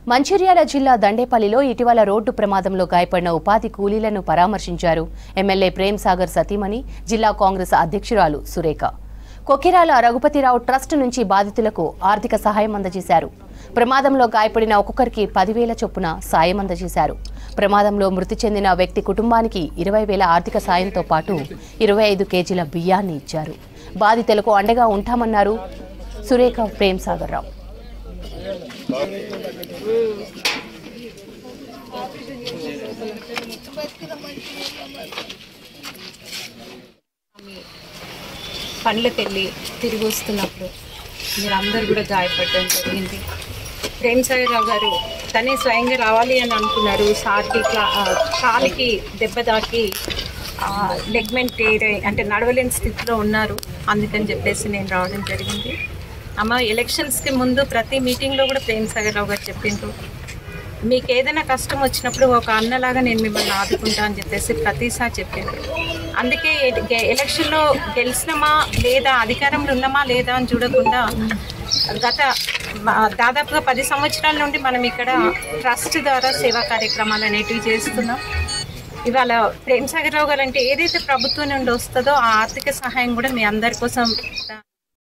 మంచిర్యాల జిల్లా దండేపల్లిలో ఇటీవల రోడ్డు ప్రమాదంలో గాయపడిన ఉపాధి కూలీలను పరామర్శించారు ఎమ్మెల్యే ప్రేమ్ సాగర్ సతీమణి జిల్లా కాంగ్రెస్ అధ్యక్షురాలు సురేఖ. కొకిరాల రఘుపతిరావు ట్రస్ట్ నుంచి బాధితులకు ఆర్థిక సహాయం అందజేశారు. ప్రమాదంలో గాయపడిన ఒక్కొక్కరికి 10,000 చొప్పున సాయం అందజేశారు. ప్రమాదంలో మృతి చెందిన వ్యక్తి కుటుంబానికి 20,000 ఆర్థిక సాయంతో పాటు 25 కేజీల బియ్యాన్ని ఇచ్చారు. బాధితులకు అండగా ఉంటామన్నారు సురేఖ ప్రేమ్ సాగర్ రావు. పనులకెళ్ళి తిరిగి వస్తున్నప్పుడు మీరందరూ కూడా గాయపడడం జరిగింది. ప్రేమ్ సాగర్ రావు గారు తనే స్వయంగా రావాలి అని అనుకున్నారు. సార్కి కాలికి దెబ్బ తాకి లెగ్మెంట్ అంటే నడవలేని స్థితిలో ఉన్నారు. అందుకని చెప్పేసి నేను రావడం జరిగింది. అమ్మ, ఎలక్షన్స్కి ముందు ప్రతి మీటింగ్లో కూడా ప్రేమ్ సాగర్ రావు గారు చెప్పిండ్రు, మీకు ఏదైనా కష్టం వచ్చినప్పుడు ఒక అన్నలాగా నేను మిమ్మల్ని ఆదుకుంటా అని చెప్పేసి ప్రతిసారి చెప్పిండ్రు. అందుకే ఎలక్షన్లో గెలిచినామా లేదా, అధికారంలో ఉన్నామా లేదా అని చూడకుండా దాదాపుగా 10 సంవత్సరాల నుండి మనం ఇక్కడ ట్రస్ట్ ద్వారా సేవా కార్యక్రమాలు అనేటివి చేస్తున్నాం. ఇవాళ ప్రేమ్ సాగర్ రావు గారు అంటే ఏదైతే ప్రభుత్వం నుండి వస్తుందో ఆ ఆర్థిక సహాయం కూడా మీ అందరి కోసం